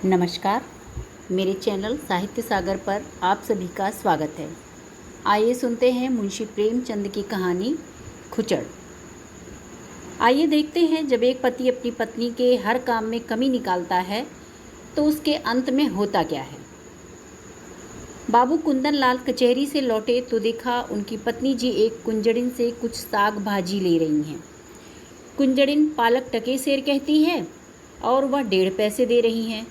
नमस्कार। मेरे चैनल साहित्य सागर पर आप सभी का स्वागत है। आइए सुनते हैं मुंशी प्रेमचंद की कहानी खुचर। आइए देखते हैं, जब एक पति अपनी पत्नी के हर काम में कमी निकालता है तो उसके अंत में होता क्या है। बाबू कुंदन लाल कचहरी से लौटे तो देखा उनकी पत्नी जी एक कुंजड़िन से कुछ साग भाजी ले रही हैं। कुंजड़िन पालक टके सेर कहती है और वह 1.5 पैसे दे रही हैं।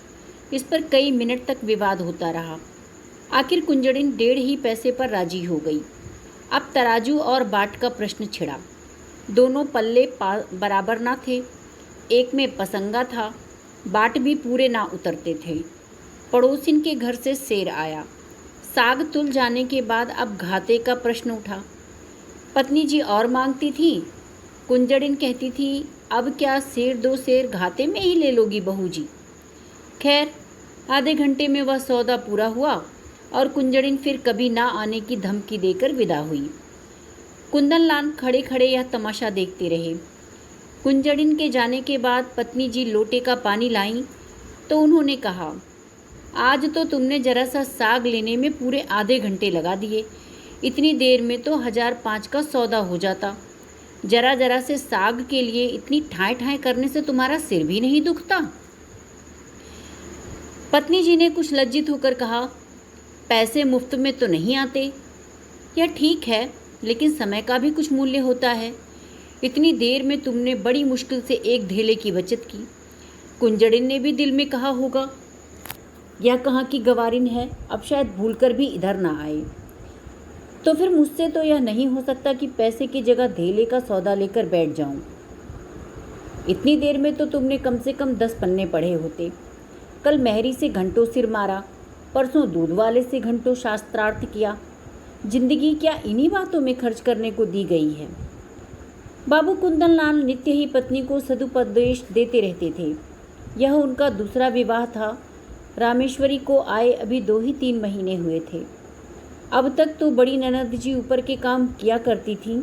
इस पर कई मिनट तक विवाद होता रहा। आखिर कुंजड़िन 1.5 ही पैसे पर राजी हो गई। अब तराजू और बाट का प्रश्न छिड़ा। दोनों पल्ले बराबर ना थे। एक में पसंगा था, बाट भी पूरे ना उतरते थे। पड़ोसिन के घर से सेर आया। साग तुल जाने के बाद अब घाटे का प्रश्न उठा। पत्नी जी और मांगती थी। कुंजड़िन कहती थी, अब क्या सेर 2 सेर घाटे में ही ले लोगी बहू जी। खैर, आधे घंटे में वह सौदा पूरा हुआ और कुंजड़िन फिर कभी ना आने की धमकी देकर विदा हुई। कुंदन लाल खड़े खड़े यह तमाशा देखते रहे। कुंजड़िन के जाने के बाद पत्नी जी लोटे का पानी लाईं तो उन्होंने कहा, आज तो तुमने जरा सा साग लेने में पूरे आधे घंटे लगा दिए। इतनी देर में तो 1005 का सौदा हो जाता। जरा जरा से साग के लिए इतनी ठाएं ठाएं करने से तुम्हारा सिर भी नहीं दुखता। पत्नी जी ने कुछ लज्जित होकर कहा, पैसे मुफ्त में तो नहीं आते। यह ठीक है, लेकिन समय का भी कुछ मूल्य होता है। इतनी देर में तुमने बड़ी मुश्किल से 1 ढेले की बचत की। कुंजड़िन ने भी दिल में कहा होगा, यह कहाँ की गवारिन है, अब शायद भूलकर भी इधर ना आए। तो फिर मुझसे तो यह नहीं हो सकता कि पैसे की जगह ढेले का सौदा लेकर बैठ जाऊं। इतनी देर में तो तुमने कम से कम 10 पन्ने पढ़े होते। कल मेहरी से घंटों सिर मारा, परसों दूध वाले से घंटों शास्त्रार्थ किया। जिंदगी क्या इन्हीं बातों में खर्च करने को दी गई है। बाबू कुंदन लाल नित्य ही पत्नी को सदुपदेश देते रहते थे। यह उनका दूसरा विवाह था। रामेश्वरी को आए अभी 2 ही 3 महीने हुए थे। अब तक तो बड़ी ननद जी ऊपर के काम किया करती थीं।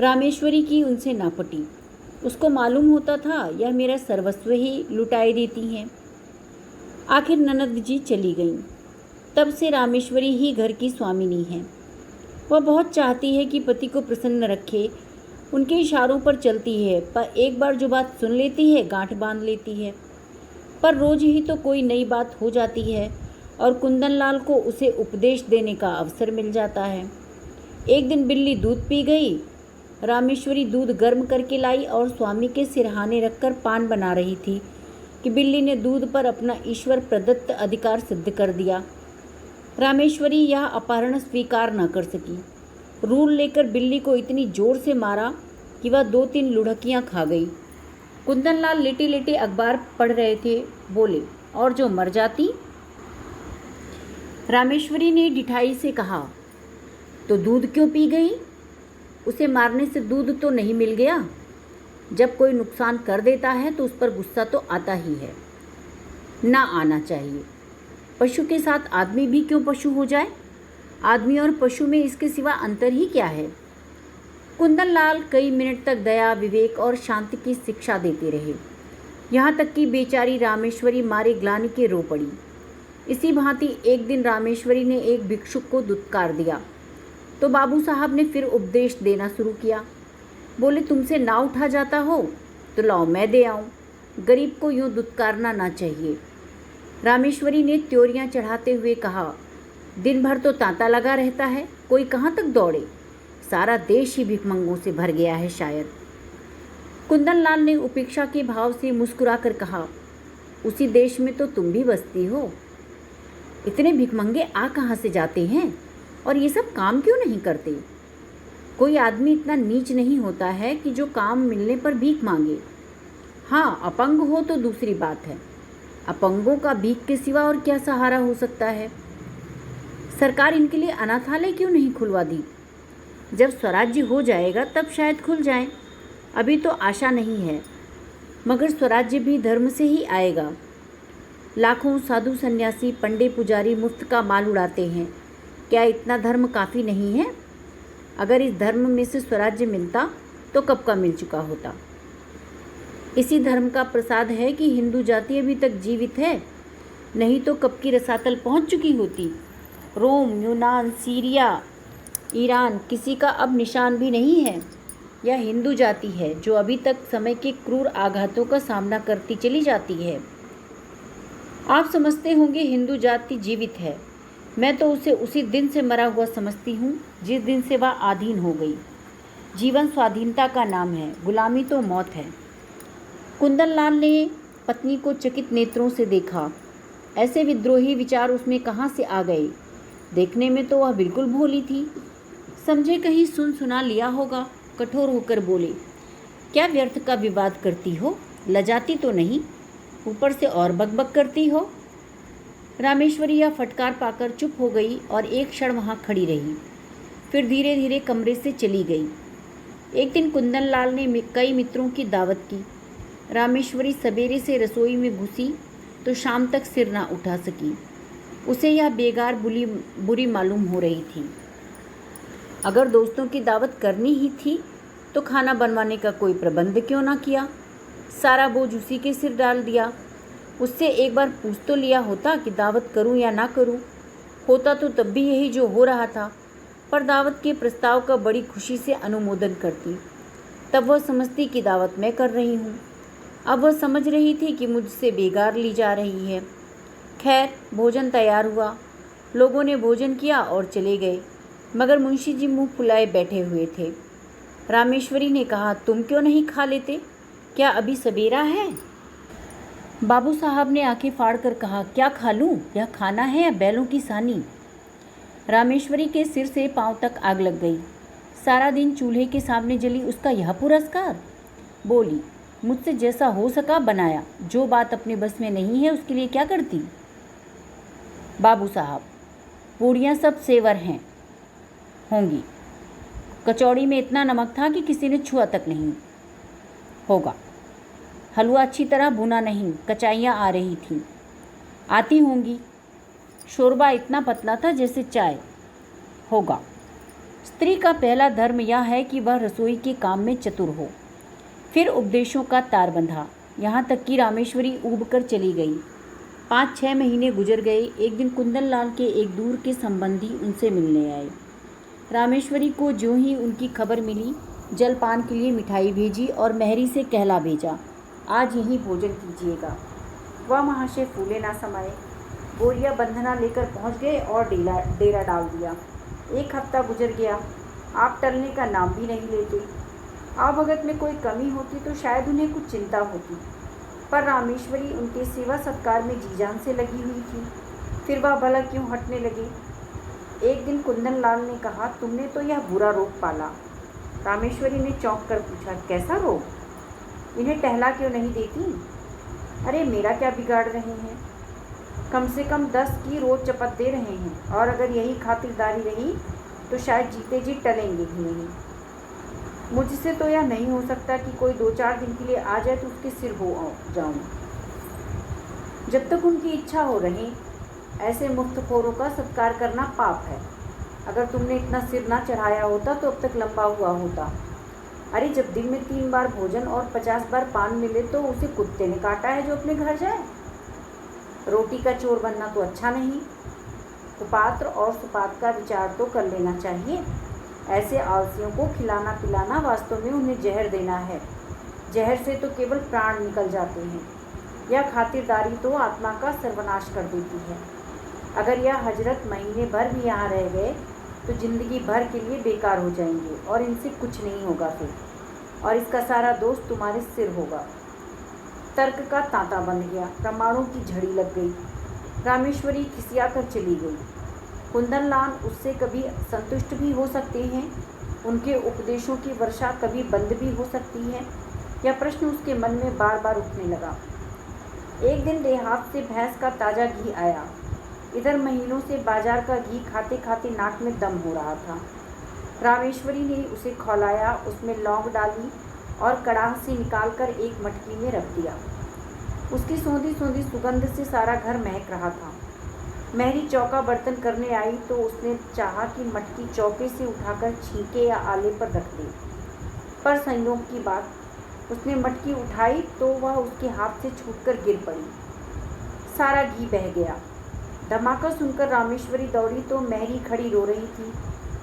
रामेश्वरी की उनसे ना पटी। उसको मालूम होता था यह मेरा सर्वस्व ही लुटाए देती हैं। आखिर ननद जी चली गईं। तब से रामेश्वरी ही घर की स्वामिनी है। वह बहुत चाहती है कि पति को प्रसन्न रखे, उनके इशारों पर चलती है, पर एक बार जो बात सुन लेती है गांठ बांध लेती है। पर रोज ही तो कोई नई बात हो जाती है और कुंदन लाल को उसे उपदेश देने का अवसर मिल जाता है। एक दिन बिल्ली दूध पी गई। रामेश्वरी दूध गर्म करके लाई और स्वामी के सिरहाने रखकर पान बना रही थी कि बिल्ली ने दूध पर अपना ईश्वर प्रदत्त अधिकार सिद्ध कर दिया। रामेश्वरी यह अपहरण स्वीकार न कर सकी। रूल लेकर बिल्ली को इतनी जोर से मारा कि वह 2-3 लुढ़कियां खा गई। कुंदन लाल लेटे लेटे अखबार पढ़ रहे थे। बोले, और जो मर जाती। रामेश्वरी ने ढिठाई से कहा, तो दूध क्यों पी गई? उसे मारने से दूध तो नहीं मिल गया। जब कोई नुकसान कर देता है तो उस पर गुस्सा तो आता ही है, ना आना चाहिए। पशु के साथ आदमी भी क्यों पशु हो जाए? आदमी और पशु में इसके सिवा अंतर ही क्या है? कुंदन लाल कई मिनट तक दया, विवेक और शांति की शिक्षा देते रहे। यहाँ तक कि बेचारी रामेश्वरी मारे ग्लानि के रो पड़ी। इसी भांति एक दिन रामेश्वरी ने एक भिक्षुक को दुत्कार दिया तो बाबू साहब ने फिर उपदेश देना शुरू किया। बोले, तुमसे ना उठा जाता हो तो लाओ मैं दे आऊँ। गरीब को यूँ दुत्कारना ना चाहिए। रामेश्वरी ने त्योरियां चढ़ाते हुए कहा, दिन भर तो तांता लगा रहता है, कोई कहाँ तक दौड़े। सारा देश ही भिखमंगों से भर गया है शायद। कुंदन लाल ने उपेक्षा के भाव से मुस्कुरा कर कहा, उसी देश में तो तुम भी बसती हो। इतने भिखमंगे आ कहाँ से जाते हैं और ये सब काम क्यों नहीं करते? कोई आदमी इतना नीच नहीं होता है कि जो काम मिलने पर भीख मांगे। हाँ, अपंग हो तो दूसरी बात है। अपंगों का भीख के सिवा और क्या सहारा हो सकता है? सरकार इनके लिए अनाथालय क्यों नहीं खुलवा दी? जब स्वराज्य हो जाएगा तब शायद खुल जाए। अभी तो आशा नहीं है, मगर स्वराज्य भी धर्म से ही आएगा। लाखों साधु सन्यासी, पंडे पुजारी मुफ्त का माल उड़ाते हैं। क्या इतना धर्म काफ़ी नहीं है? अगर इस धर्म में से स्वराज्य मिलता तो कब का मिल चुका होता। इसी धर्म का प्रसाद है कि हिंदू जाति अभी तक जीवित है नहीं तो कब की रसातल पहुंच चुकी होती। रोम, यूनान, सीरिया, ईरान, किसी का अब निशान भी नहीं है। यह हिंदू जाति है जो अभी तक समय के क्रूर आघातों का सामना करती चली जाती है। आप समझते होंगे हिंदू जाति जीवित है। मैं तो उसे उसी दिन से मरा हुआ समझती हूँ जिस दिन से वह आधीन हो गई। जीवन स्वाधीनता का नाम है, गुलामी तो मौत है। कुंदन लाल ने पत्नी को चकित नेत्रों से देखा। ऐसे विद्रोही विचार उसमें कहाँ से आ गए? देखने में तो वह बिल्कुल भोली थी। समझे कहीं सुन सुना लिया होगा। कठोर होकर बोले, क्या व्यर्थ का विवाद करती हो? लजाती तो नहीं, ऊपर से और बकबक करती हो। रामेश्वरी यह फटकार पाकर चुप हो गई और एक क्षण वहाँ खड़ी रही, फिर धीरे धीरे कमरे से चली गई। एक दिन कुंदन लाल ने कई मित्रों की दावत की। रामेश्वरी सवेरे से रसोई में घुसी तो शाम तक सिर ना उठा सकी। उसे यह बेगार बुरी मालूम हो रही थी। अगर दोस्तों की दावत करनी ही थी तो खाना बनवाने का कोई प्रबंध क्यों ना किया? सारा बोझ उसी के सिर डाल दिया। उससे एक बार पूछ तो लिया होता कि दावत करूं या ना करूं। होता तो तब भी यही जो हो रहा था, पर दावत के प्रस्ताव का बड़ी खुशी से अनुमोदन करती। तब वह समझती कि दावत मैं कर रही हूँ। अब वह समझ रही थी कि मुझसे बेगार ली जा रही है। खैर, भोजन तैयार हुआ। लोगों ने भोजन किया और चले गए, मगर मुंशी जी मुंह फुलाए बैठे हुए थे। रामेश्वरी ने कहा, तुम क्यों नहीं खा लेते? क्या अभी सवेरा है? बाबू साहब ने आंखें फाड़ कर कहा, क्या खा लूं? यह खाना है या बैलों की सानी? रामेश्वरी के सिर से पांव तक आग लग गई। सारा दिन चूल्हे के सामने जली उसका यह पुरस्कार। बोली, मुझसे जैसा हो सका बनाया। जो बात अपने बस में नहीं है उसके लिए क्या करती? बाबू साहब, पूड़ियाँ सब सेवर हैं होंगी। कचौड़ी में इतना नमक था कि किसी ने छुआ तक नहीं होगा। हलवा अच्छी तरह भुना नहीं, कचाइयाँ आ रही थीं। आती होंगी। शोरबा इतना पतला था जैसे चाय होगा। स्त्री का पहला धर्म यह है कि वह रसोई के काम में चतुर हो। फिर उपदेशों का तार बंधा, यहाँ तक कि रामेश्वरी ऊब कर चली गई। 5-6 महीने गुजर गए। एक दिन कुंदन लाल के एक दूर के संबंधी उनसे मिलने आए। रामेश्वरी को ज्यों ही उनकी खबर मिली, जलपान के लिए मिठाई भेजी और मेहरी से कहला भेजा, आज यहीं भोजन कीजिएगा। वह महाशय फूले ना समाये। बोरिया बंधना लेकर पहुंच गए और डेरा डाल दिया। 1 हफ्ता गुजर गया। आप टलने का नाम भी नहीं लेते। आवभगत में कोई कमी होती तो शायद उन्हें कुछ चिंता होती, पर रामेश्वरी उनके सेवा सत्कार में जी जान से लगी हुई थी। फिर वह भला क्यों हटने लगे? एक दिन कुंदन लाल ने कहा, तुमने तो यह बुरा रोग पाला। रामेश्वरी ने चौंक कर पूछा, कैसा रोग? इन्हें टहला क्यों नहीं देती? अरे मेरा क्या बिगाड़ रहे हैं? कम से कम 10 की रोज चपत दे रहे हैं, और अगर यही खातिरदारी रही तो शायद जीते जी टलेंगे भी नहीं। मुझसे तो यह नहीं हो सकता कि कोई 2-4 दिन के लिए आ जाए तो उसके सिर हो जाऊं। जब तक उनकी इच्छा हो रही, ऐसे मुफ्तखोरों का सत्कार करना पाप है। अगर तुमने इतना सिर ना चढ़ाया होता तो अब तक लंबा हुआ होता। अरे जब दिन में 3 बार भोजन और 50 बार पान मिले तो उसे कुत्ते ने काटा है जो अपने घर जाए। रोटी का चोर बनना तो अच्छा नहीं। कुपात्र और सुपात का विचार तो कर लेना चाहिए। ऐसे आलसियों को खिलाना पिलाना वास्तव में उन्हें जहर देना है। जहर से तो केवल प्राण निकल जाते हैं। यह खातिरदारी तो आत्मा का सर्वनाश कर देती है। अगर यह हजरत महीने भर भी यहाँ रह गए तो जिंदगी भर के लिए बेकार हो जाएंगे और इनसे कुछ नहीं होगा फिर, और इसका सारा दोष तुम्हारे सिर होगा। तर्क का तांता बंध गया। प्रमाणों की झड़ी लग गई। रामेश्वरी खिसिया कर चली गई। कुंदन लाल उससे कभी संतुष्ट भी हो सकते हैं, उनके उपदेशों की वर्षा कभी बंद भी हो सकती है। यह प्रश्न उसके मन में बार बार उठने लगा। एक दिन देहात से भैंस का ताज़ा घी आया। इधर महीनों से बाजार का घी खाते खाते नाक में दम हो रहा था। रामेश्वरी ने उसे खौलाया, उसमें लौंग डाली और कड़ाह से निकालकर एक मटकी में रख दिया। उसकी सौंधी सौंधी सुगंध से सारा घर महक रहा था। मेहरी चौका बर्तन करने आई तो उसने चाहा कि मटकी चौके से उठाकर छींके या आले पर रख दे, पर संयोग की बात, उसने मटकी उठाई तो वह उसके हाथ से छूटकर गिर पड़ी। सारा घी बह गया। धमाका सुनकर रामेश्वरी दौड़ी तो महरी खड़ी रो रही थी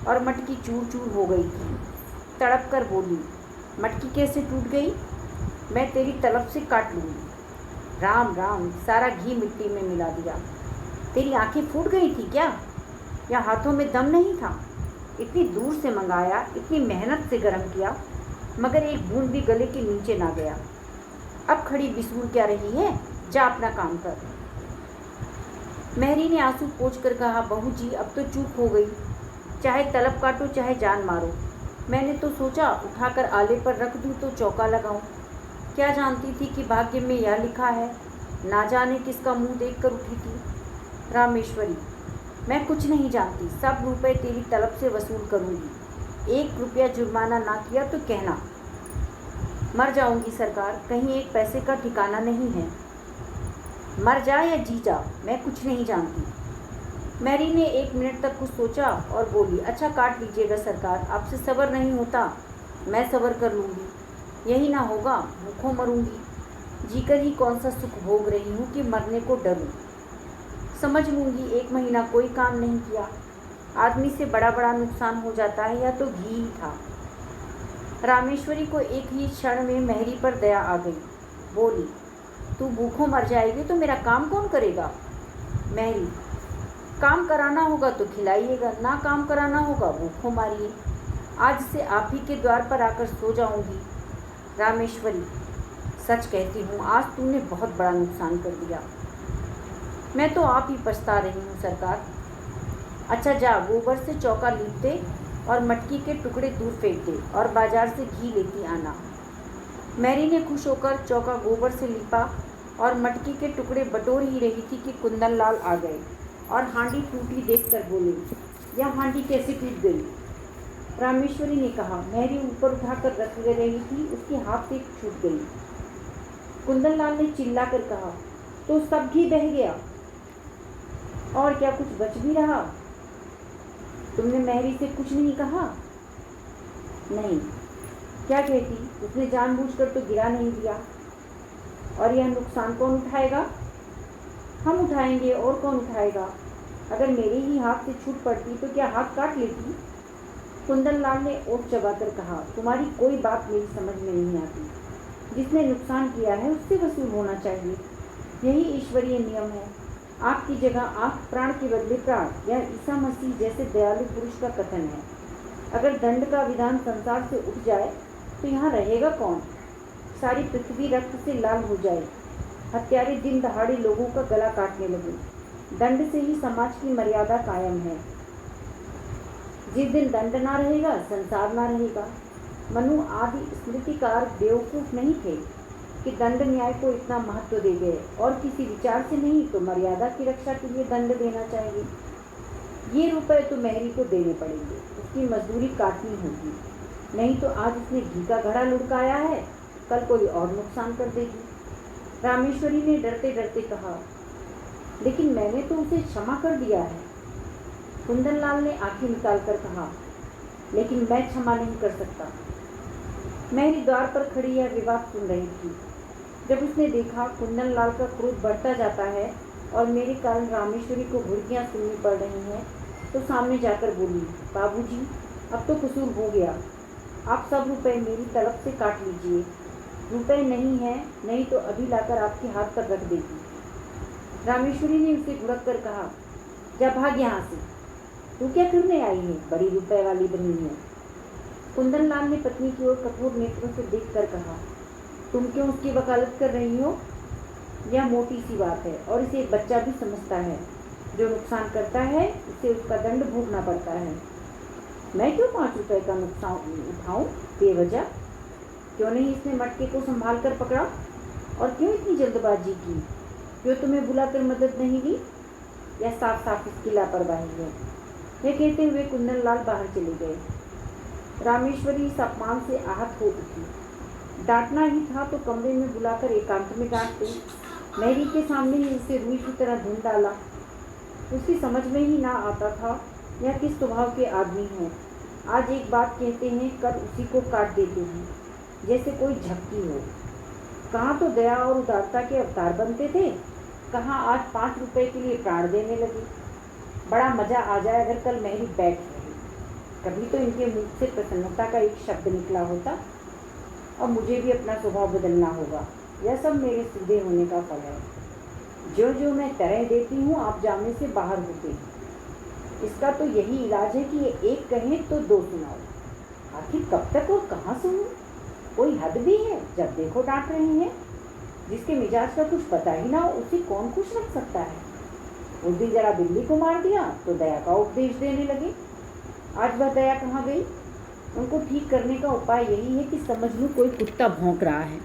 और मटकी चूर चूर हो गई थी। तड़प कर बोली, मटकी कैसे टूट गई? मैं तेरी तलब से काट लूँगी। राम राम, सारा घी मिट्टी में मिला दिया। तेरी आंखें फूट गई थी क्या, या हाथों में दम नहीं था? इतनी दूर से मंगाया, इतनी मेहनत से गर्म किया, मगर एक बूंद भी गले के नीचे ना गया। अब खड़ी बिसूर क्या रही है? जा अपना काम कर। महरी ने आंसू पोंछ कर कहा, बहू जी अब तो चूक हो गई, चाहे तलब काटो चाहे जान मारो। मैंने तो सोचा उठाकर आले पर रख दूं तो चौका लगाऊं। क्या जानती थी कि भाग्य में यह लिखा है, ना जाने किसका मुंह देखकर उठी थी। रामेश्वरी, मैं कुछ नहीं जानती, सब रुपए तेरी तलब से वसूल करूंगी। 1 रुपया जुर्माना ना किया तो कहना। मर जाऊंगी सरकार, कहीं एक पैसे का ठिकाना नहीं है। मर जा या जी जा, मैं कुछ नहीं जानती। मैरी ने 1 मिनट तक कुछ सोचा और बोली, अच्छा काट लीजिएगा सरकार, आपसे सब्र नहीं होता, मैं सब्र कर लूँगी। यही ना होगा, भूखों मरूंगी। जीकर ही कौन सा सुख भोग रही हूँ कि मरने को डरूं। समझ लूँगी 1 महीना कोई काम नहीं किया, आदमी से बड़ा बड़ा नुकसान हो जाता है, या तो घी ही था। रामेश्वरी को एक ही क्षण में महरी पर दया आ गई। बोली, तू भूखों मर जाएगी तो मेरा काम कौन करेगा? महरी, काम कराना होगा तो खिलाइएगा, ना काम कराना होगा भूखों मारिए। आज से आप ही के द्वार पर आकर सो जाऊंगी। रामेश्वरी, सच कहती हूँ, आज तूने बहुत बड़ा नुकसान कर दिया। मैं तो आप ही पछता रही हूँ सरकार। अच्छा जा, गोबर से चौका लीप दे और मटकी के टुकड़े दूर फेंक दे और बाजार से घी लेती आना। मैरी ने खुश होकर चौका गोबर से लीपा और मटकी के टुकड़े बटोर ही रही थी कि कुंदन लाल आ गए और हांडी टूटी देखकर बोले, यह हांडी कैसे टूट गई? रामेश्वरी ने कहा, मैरी ऊपर उठाकर रख रही थी, उसके हाथ से छूट गई। कुंदन लाल ने चिल्लाकर कहा, तो सब घी बह गया और क्या कुछ बच भी रहा? तुमने मैरी से कुछ नहीं कहा? नहीं, क्या कहती, उसने जानबूझकर तो गिरा नहीं दिया। और यह नुकसान कौन उठाएगा? हम उठाएंगे, और कौन उठाएगा? अगर मेरे ही हाथ से छूट पड़ती तो क्या हाथ काट लेती? कुंदन लाल ने ओठ चबाकर कहा, तुम्हारी कोई बात मेरी समझ में नहीं आती। जिसने नुकसान किया है उससे वसूल होना चाहिए, यही ईश्वरीय नियम है। आपकी जगह आँख, प्राण के बदले प्राण, यह ईसा मसीह जैसे दयालु पुरुष का कथन है। अगर दंड का विधान संसार से उठ जाए तो यहाँ रहेगा कौन? सारी पृथ्वी रक्त से लाल हो जाए, हत्यारे दिन दहाड़े लोगों का गला काटने लगे। दंड से ही समाज की मर्यादा कायम है। जिस दिन दंड ना रहेगा संसार ना रहेगा। मनु आदि स्मृतिकार बेवकूफ नहीं थे कि दंड न्याय को इतना महत्व दे गए, और किसी विचार से नहीं तो मर्यादा की रक्षा के लिए दंड देना चाहिए। ये रुपए तो महरी को देने पड़ेंगे, उसकी मजदूरी काटनी होगी, नहीं तो आज उसने घी का घड़ा लुढ़काया है, कल कोई और नुकसान कर देगी। रामेश्वरी ने डरते डरते कहा, लेकिन मैंने तो उसे क्षमा कर दिया है। कुंदन लाल ने आंखें निकालकर कहा, लेकिन मैं क्षमा नहीं कर सकता। मैरी द्वार पर खड़ी यह विवाद सुन रही थी। जब उसने देखा कुंदन लाल का क्रोध बढ़ता जाता है और मेरे कारण रामेश्वरी को घुड़कियाँ सुननी पड़ रही हैं, तो सामने जाकर बोली, बाबूजी, अब तो कसूर हो गया, आप सब रुपए मेरी तरफ से काट लीजिए। रुपए नहीं है, नहीं तो अभी लाकर आपके हाथ पर रख देगी। रामेश्वरी ने उसे घुड़क कर कहा, जा भाग यहाँ से, तू क्या करने आई है, बड़ी रुपए वाली बनी है। कुंदन लाल ने पत्नी की ओर कठोर नेत्रों से देखकर कहा, तुम क्यों उसकी वकालत कर रही हो? यह मोटी सी बात है और इसे एक बच्चा भी समझता है। जो नुकसान करता है उसे उसका दंड भोगना पड़ता है। मैं क्यों 5 रुपए का नुकसान उठाऊं बेवजह? क्यों नहीं इसने मटके को संभाल कर पकड़ा? और क्यों इतनी जल्दबाजी की? क्यों तुम्हें बुलाकर मदद नहीं दी? यह साफ साफ इसकी लापरवाही है। यह कहते हुए कुंदन लाल बाहर चले गए। रामेश्वरी इस अपमान से आहत हो उठी। डांटना ही था तो कमरे में बुलाकर एकांत में डांट दे। मैरी के सामने ही उसे रुई की तरह धुन डाला। उसकी समझ में ही ना आता था यह किस स्वभाव के आदमी हैं। आज एक बात कहते हैं, कल उसी को काट देते हैं, जैसे कोई झपकी हो। कहाँ तो दया और उदारता के अवतार बनते थे, कहाँ आज 5 रुपए के लिए प्राण देने लगी। बड़ा मज़ा आ जाए अगर कल मेहरी बैठ रही। कभी तो इनके मुख से प्रसन्नता का एक शब्द निकला होता। अब मुझे भी अपना स्वभाव बदलना होगा। यह सब मेरे सीधे होने का फल है। जो जो मैं तरह देती हूँ आप जाने से बाहर होते हैं। इसका तो यही इलाज है कि ये एक कहें तो दो सुनाओ। आखिर कब तक और कहाँ सुनूं? कोई हद भी है, जब देखो डांट रहे हैं। जिसके मिजाज का कुछ पता ही ना हो उसे कौन खुश रख सकता है। उस दिन जरा बिल्ली को मार दिया तो दया का उपदेश देने लगे। आज वह दया कहाँ गई? उनको ठीक करने का उपाय यही है कि समझ लूँ कोई कुत्ता भौंक रहा है।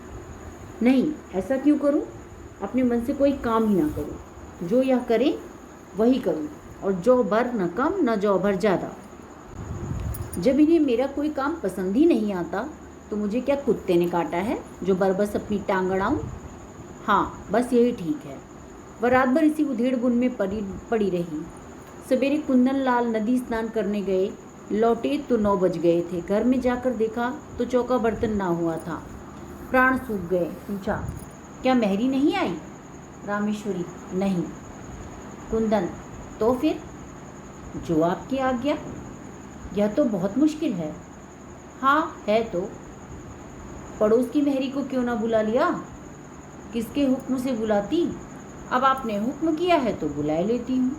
नहीं, ऐसा क्यों करूँ? अपने मन से कोई काम ही ना करूँ। जो यह करे वही करूँ, और जो भर न कम न जो भर ज़्यादा। जब इन्हें मेरा कोई काम पसंद ही नहीं आता तो मुझे क्या कुत्ते ने काटा है जो बरबस अपनी टांग अड़ाऊं? हाँ, बस यही ठीक है। वह रात भर इसी उधेड़ बुन में पड़ी रही। सवेरे कुंदन लाल नदी स्नान करने गए। लौटे तो 9 बज गए थे। घर में जाकर देखा तो चौका बर्तन ना हुआ था। प्राण सूख गए। पूछा, क्या मेहरी नहीं आई? रामेश्वरी, नहीं। कुंदन, तो फिर? जो आपकी आज्ञा। यह तो बहुत मुश्किल है। हाँ है तो। पड़ोस की मेहरी को क्यों ना बुला लिया? किसके हुक्म से बुलाती? अब आपने हुक्म किया है तो बुला लेती हूँ।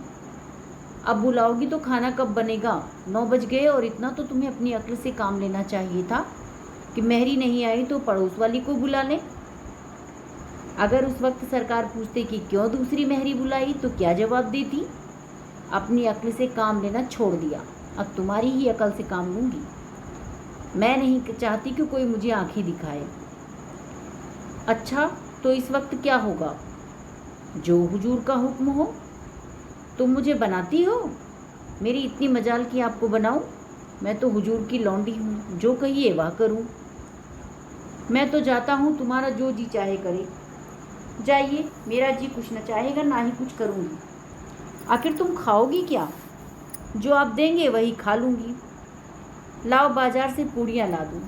अब बुलाओगी तो खाना कब बनेगा? 9 बज गए और इतना तो तुम्हें अपनी अक्ल से काम लेना चाहिए था कि मेहरी नहीं आई तो पड़ोस वाली को बुला लें। अगर उस वक्त सरकार पूछते कि क्यों दूसरी मेहरी बुलाई तो क्या जवाब देती? अपनी अक्ल से काम लेना छोड़ दिया, अब तुम्हारी ही अक्ल से काम लूँगी। मैं नहीं चाहती कि कोई मुझे आंखें दिखाए। अच्छा, तो इस वक्त क्या होगा? जो हुजूर का हुक्म हो। तुम मुझे बनाती हो? मेरी इतनी मजाल कि आपको बनाऊं? मैं तो हुजूर की लौंडी हूँ, जो कहिए वह करूँ। मैं तो जाता हूँ, तुम्हारा जो जी चाहे करे। जाइए, मेरा जी कुछ न चाहेगा ना ही कुछ करूँगी। आखिर तुम खाओगी क्या? जो आप देंगे वही खा लूँगी। लाओ बाजार से पूड़ियाँ ला दूँ।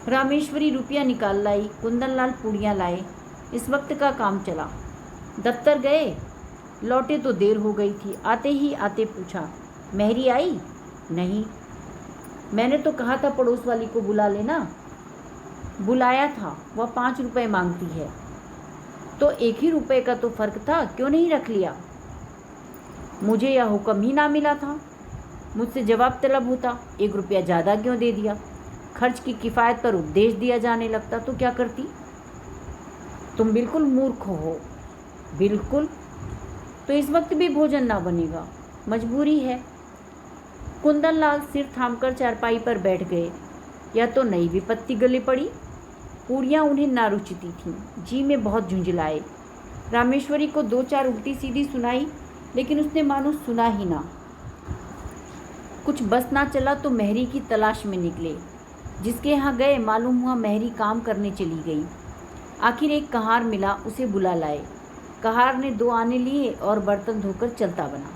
रामेश्वरी रुपया निकाल लाई। कुंदनलाल पूड़ियाँ लाए। इस वक्त का काम चला। दफ्तर गए, लौटे तो देर हो गई थी। आते ही आते पूछा, मेहरी आई? नहीं। मैंने तो कहा था पड़ोस वाली को बुला लेना। बुलाया था, वह 5 रुपए मांगती है। तो 1 ही रुपए का तो फर्क था, क्यों नहीं रख लिया? मुझे यह हुक्म ही ना मिला था। मुझसे जवाब तलब होता, 1 रुपया ज़्यादा क्यों दे दिया? खर्च की किफ़ायत पर उपदेश दिया जाने लगता तो क्या करती? तुम बिल्कुल मूर्ख हो। बिल्कुल। तो इस वक्त भी भोजन ना बनेगा, मजबूरी है। कुंदनलाल सिर थामकर चारपाई पर बैठ गए। यह तो नई विपत्ति गले पड़ी। पूड़ियाँ उन्हें ना रुचती थीं। जी में बहुत झुंझलाए। रामेश्वरी को 2-4 उल्टी सीधी सुनाई, लेकिन उसने मानो सुना ही ना। कुछ बस ना चला तो मेहरी की तलाश में निकले। जिसके यहाँ गए मालूम हुआ मेहरी काम करने चली गई। आखिर एक कहार मिला, उसे बुला लाए। कहार ने 2 आने लिए और बर्तन धोकर चलता बना।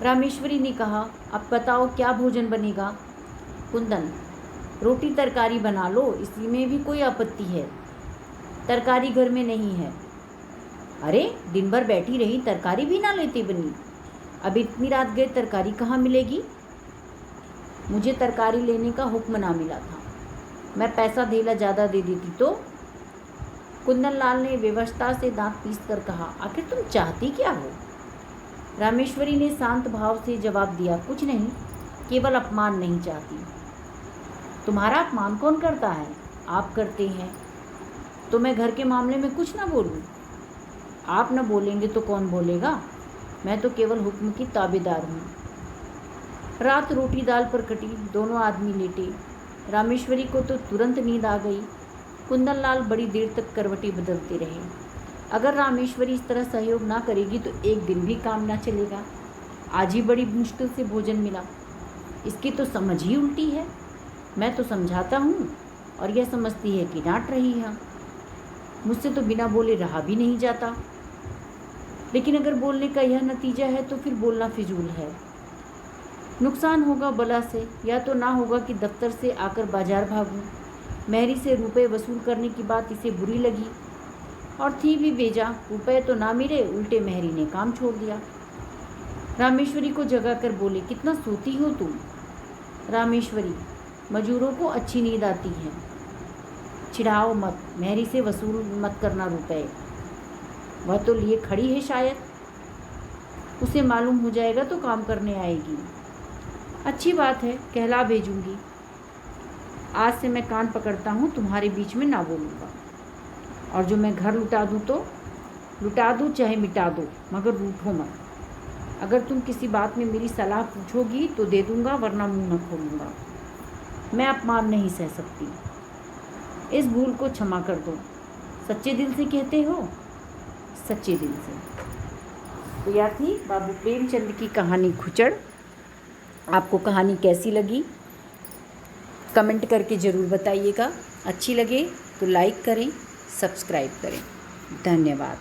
रामेश्वरी ने कहा, अब बताओ क्या भोजन बनेगा? कुंदन, रोटी तरकारी बना लो, इसी में भी कोई आपत्ति है? तरकारी घर में नहीं है। अरे, दिन भर बैठी रही, तरकारी भी ना लेती बनी। अब इतनी रात गए तरकारी कहाँ मिलेगी? मुझे तरकारी लेने का हुक्म ना मिला था। मैं पैसा धेला ज़्यादा दे देती तो? कुंदनलाल ने विवशता से दांत पीस कर कहा, आखिर तुम चाहती क्या हो? रामेश्वरी ने शांत भाव से जवाब दिया, कुछ नहीं, केवल अपमान नहीं चाहती। तुम्हारा अपमान कौन करता है? आप करते हैं। तो मैं घर के मामले में कुछ ना बोलूं? आप न बोलेंगे तो कौन बोलेगा? मैं तो केवल हुक्म की ताबेदार हूँ। रात रोटी दाल पर कटी। दोनों आदमी लेटे। रामेश्वरी को तो तुरंत नींद आ गई। कुंदनलाल बड़ी देर तक करवटी बदलते रहे। अगर रामेश्वरी इस तरह सहयोग ना करेगी तो एक दिन भी काम ना चलेगा। आज ही बड़ी मुश्किल से भोजन मिला। इसकी तो समझ ही उल्टी है। मैं तो समझाता हूँ और यह समझती है कि डांट रही है। मुझसे तो बिना बोले रहा भी नहीं जाता। लेकिन अगर बोलने का यह नतीजा है तो फिर बोलना फिजूल है। नुकसान होगा बला से, या तो ना होगा कि दफ्तर से आकर बाजार भागूं। मेहरी से रुपए वसूल करने की बात इसे बुरी लगी। और थी भी बेजा। रुपए तो ना मिले, उल्टे मेहरी ने काम छोड़ दिया। रामेश्वरी को जगा कर बोले, कितना सोती हो तुम? रामेश्वरी, मजूरों को अच्छी नींद आती है। चिढ़ाओ मत, मेहरी से वसूल मत करना रुपए। वह तो लिए खड़ी है, शायद उसे मालूम हो जाएगा तो काम करने आएगी। अच्छी बात है, कहला भेजूंगी। आज से मैं कान पकड़ता हूँ, तुम्हारे बीच में ना बोलूँगा। और जो मैं घर लुटा दूँ तो लुटा दूँ, चाहे मिटा दो, मगर रूठो मत। अगर तुम किसी बात में मेरी सलाह पूछोगी तो दे दूँगा, वरना मुँह न खोलूँगा। मैं अपमान नहीं सह सकती। इस भूल को क्षमा कर दो। सच्चे दिल से कहते हो? सच्चे दिल से। तो यह थी बाबू प्रेमचंद की कहानी खुचड़। आपको कहानी कैसी लगी कमेंट करके ज़रूर बताइएगा। अच्छी लगे तो लाइक करें, सब्सक्राइब करें। धन्यवाद।